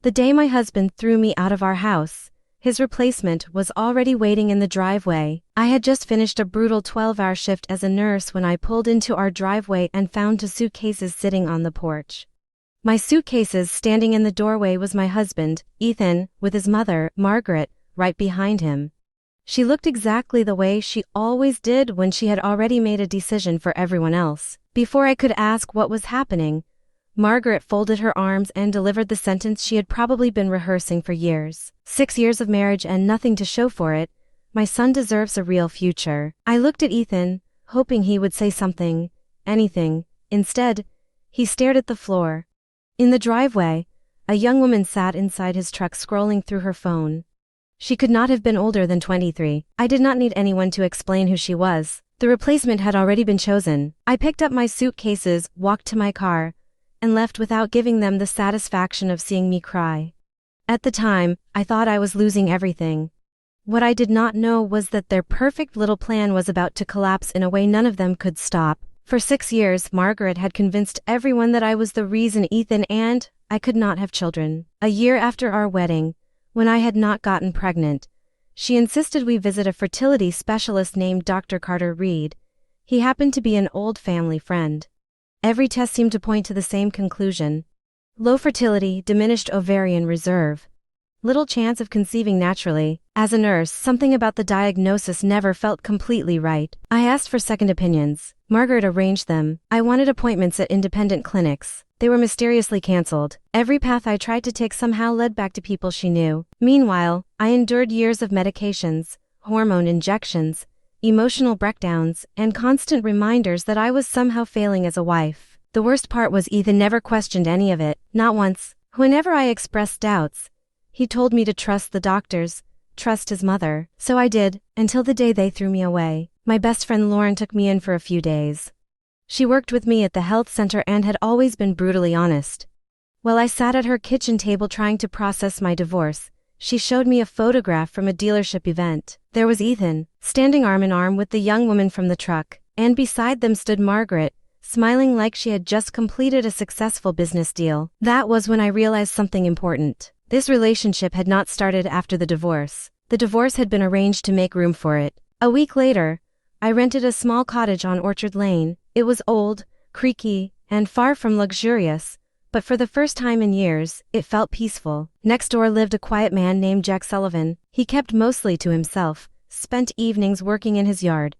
The day my husband threw me out of our house, his replacement was already waiting in the driveway. I had just finished a brutal 12-hour shift as a nurse when I pulled into our driveway and found 2 suitcases sitting on the porch. My suitcases standing in the doorway was my husband, Ethan, with his mother, Margaret, right behind him. She looked exactly the way she always did when she had already made a decision for everyone else. Before I could ask what was happening, Margaret folded her arms and delivered the sentence she had probably been rehearsing for years. 6 years of marriage and nothing to show for it. My son deserves a real future. I looked at Ethan, hoping he would say something, anything. Instead, he stared at the floor. In the driveway, a young woman sat inside his truck scrolling through her phone. She could not have been older than 23. I did not need anyone to explain who she was. The replacement had already been chosen. I picked up my suitcases, walked to my car, and left without giving them the satisfaction of seeing me cry. At the time, I thought I was losing everything. What I did not know was that their perfect little plan was about to collapse in a way none of them could stop. For 6 years, Margaret had convinced everyone that I was the reason Ethan and I could not have children. A year after our wedding, when I had not gotten pregnant, she insisted we visit a fertility specialist named Dr. Carter Reed. He happened to be an old family friend. Every test seemed to point to the same conclusion. Low fertility, diminished ovarian reserve. Little chance of conceiving naturally. As a nurse, something about the diagnosis never felt completely right. I asked for second opinions. Margaret arranged them. I wanted appointments at independent clinics. They were mysteriously cancelled. Every path I tried to take somehow led back to people she knew. Meanwhile, I endured years of medications, hormone injections, emotional breakdowns, and constant reminders that I was somehow failing as a wife. The worst part was Ethan never questioned any of it, not once. Whenever I expressed doubts, he told me to trust the doctors, trust his mother. So I did, until the day they threw me away. My best friend Lauren took me in for a few days. She worked with me at the health center and had always been brutally honest. While I sat at her kitchen table trying to process my divorce, she showed me a photograph from a dealership event. There was Ethan, standing arm in arm with the young woman from the truck, and beside them stood Margaret, smiling like she had just completed a successful business deal. That was when I realized something important. This relationship had not started after the divorce. The divorce had been arranged to make room for it. A week later, I rented a small cottage on Orchard Lane. It was old, creaky, and far from luxurious, but for the first time in years, it felt peaceful. Next door lived a quiet man named Jack Sullivan. He kept mostly to himself, spent evenings working in his yard,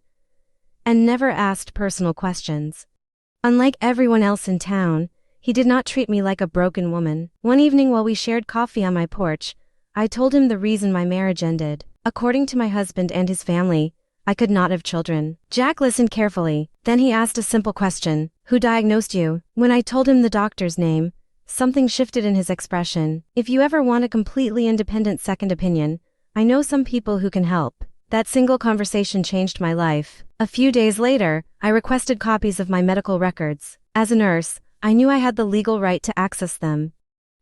and never asked personal questions. Unlike everyone else in town, he did not treat me like a broken woman. One evening while we shared coffee on my porch, I told him the reason my marriage ended. According to my husband and his family, I could not have children. Jack listened carefully, then he asked a simple question. Who diagnosed you? When I told him the doctor's name, something shifted in his expression. If you ever want a completely independent second opinion, I know some people who can help. That single conversation changed my life. A few days later, I requested copies of my medical records. As a nurse, I knew I had the legal right to access them.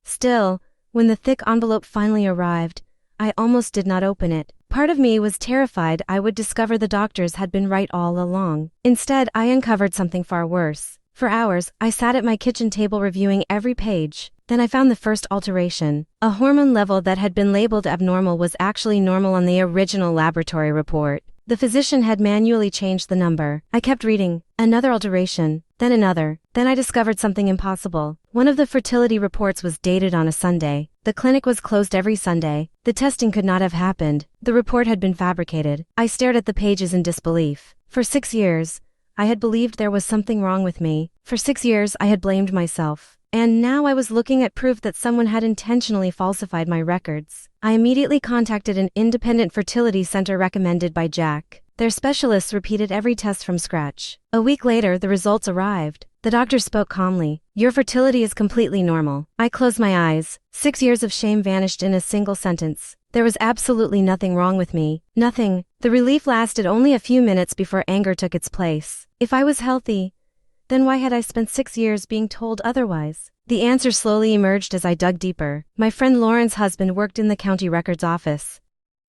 Still, when the thick envelope finally arrived, I almost did not open it. Part of me was terrified I would discover the doctors had been right all along. Instead, I uncovered something far worse. For hours, I sat at my kitchen table reviewing every page. Then I found the first alteration. A hormone level that had been labeled abnormal was actually normal on the original laboratory report. The physician had manually changed the number. I kept reading. Another alteration, then another. Then I discovered something impossible. One of the fertility reports was dated on a Sunday. The clinic was closed every Sunday. The testing could not have happened. The report had been fabricated. I stared at the pages in disbelief. For 6 years, I had believed there was something wrong with me. For 6 years, I had blamed myself. And now I was looking at proof that someone had intentionally falsified my records. I immediately contacted an independent fertility center recommended by Jack. Their specialists repeated every test from scratch. A week later, the results arrived. The doctor spoke calmly. Your fertility is completely normal. I closed my eyes. 6 years of shame vanished in a single sentence. There was absolutely nothing wrong with me. Nothing. The relief lasted only a few minutes before anger took its place. If I was healthy, then why had I spent 6 years being told otherwise? The answer slowly emerged as I dug deeper. My friend Lauren's husband worked in the county records office.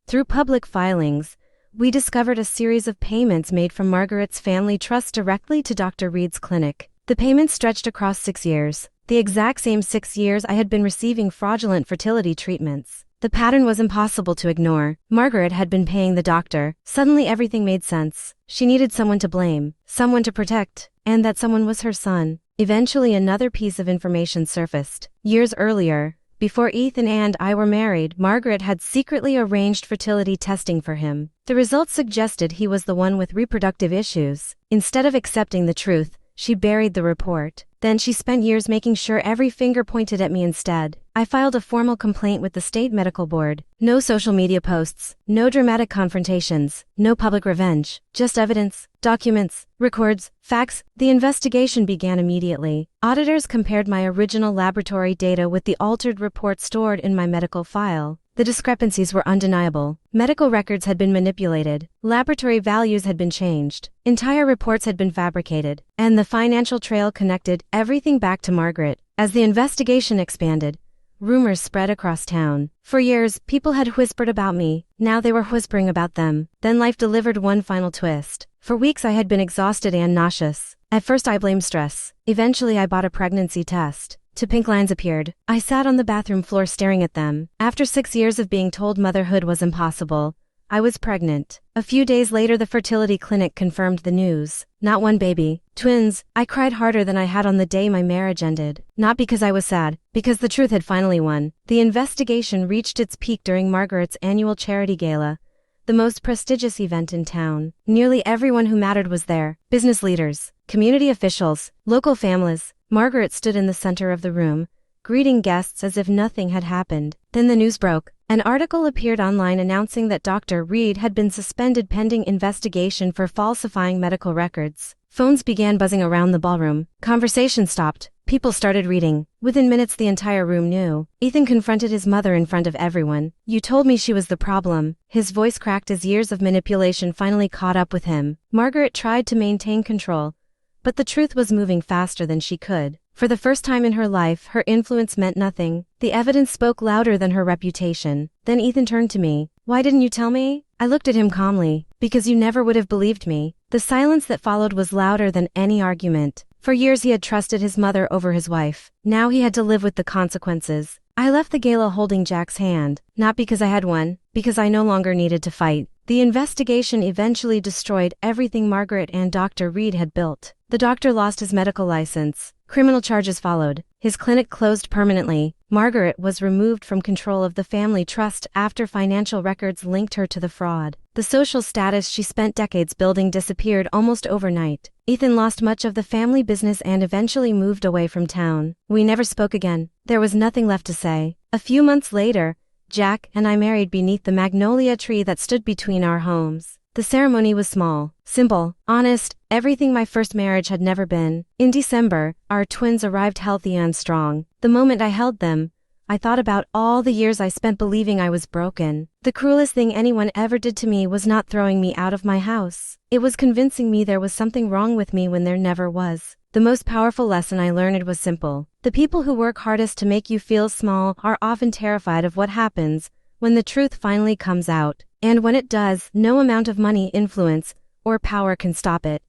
Through public filings, we discovered a series of payments made from Margaret's family trust directly to Dr. Reed's clinic. The payments stretched across 6 years. the exact same 6 years I had been receiving fraudulent fertility treatments. The pattern was impossible to ignore. Margaret had been paying the doctor. Suddenly everything made sense. She needed someone to blame, someone to protect, and that someone was her son. Eventually another piece of information surfaced. Years earlier, before Ethan and I were married, Margaret had secretly arranged fertility testing for him. The results suggested he was the one with reproductive issues. Instead of accepting the truth, she buried the report. Then she spent years making sure every finger pointed at me instead. I filed a formal complaint with the state medical board. No social media posts, no dramatic confrontations, no public revenge, just evidence, documents, records, facts. The investigation began immediately. Auditors compared my original laboratory data with the altered report stored in my medical file. The discrepancies were undeniable. Medical records had been manipulated, laboratory values had been changed, entire reports had been fabricated, and the financial trail connected everything back to Margaret. As the investigation expanded, rumors spread across town. For years, people had whispered about me. Now they were whispering about them. Then life delivered one final twist. For weeks I had been exhausted and nauseous. At first I blamed stress. Eventually I bought a pregnancy test. Two pink lines appeared. I sat on the bathroom floor staring at them. After 6 years of being told motherhood was impossible, I was pregnant. A few days later the fertility clinic confirmed the news. Not one baby, twins. I cried harder than I had on the day my marriage ended. Not because I was sad, because the truth had finally won. The investigation reached its peak during Margaret's annual charity gala, the most prestigious event in town. Nearly everyone who mattered was there. Business leaders, community officials, local families. Margaret stood in the center of the room, greeting guests as if nothing had happened. Then the news broke. An article appeared online announcing that Dr. Reed had been suspended pending investigation for falsifying medical records. Phones began buzzing around the ballroom. Conversation stopped. People started reading. Within minutes the entire room knew. Ethan confronted his mother in front of everyone. "You told me she was the problem." His voice cracked as years of manipulation finally caught up with him. Margaret tried to maintain control, but the truth was moving faster than she could. For the first time in her life, her influence meant nothing. The evidence spoke louder than her reputation. Then Ethan turned to me. "Why didn't you tell me?" I looked at him calmly. "Because you never would have believed me." The silence that followed was louder than any argument. For years he had trusted his mother over his wife. Now he had to live with the consequences. I left the gala holding Jack's hand, not because I had won, because I no longer needed to fight. The investigation eventually destroyed everything Margaret and Dr. Reed had built. The doctor lost his medical license. Criminal charges followed. His clinic closed permanently. Margaret was removed from control of the family trust after financial records linked her to the fraud. The social status she spent decades building disappeared almost overnight. Ethan lost much of the family business and eventually moved away from town. We never spoke again. There was nothing left to say. A few months later, Jack and I married beneath the magnolia tree that stood between our homes. The ceremony was small, simple, honest, everything my first marriage had never been. In December, our twins arrived healthy and strong. The moment I held them, I thought about all the years I spent believing I was broken. The cruelest thing anyone ever did to me was not throwing me out of my house. It was convincing me there was something wrong with me when there never was. The most powerful lesson I learned was simple. The people who work hardest to make you feel small are often terrified of what happens when the truth finally comes out. And when it does, no amount of money, influence, or power can stop it.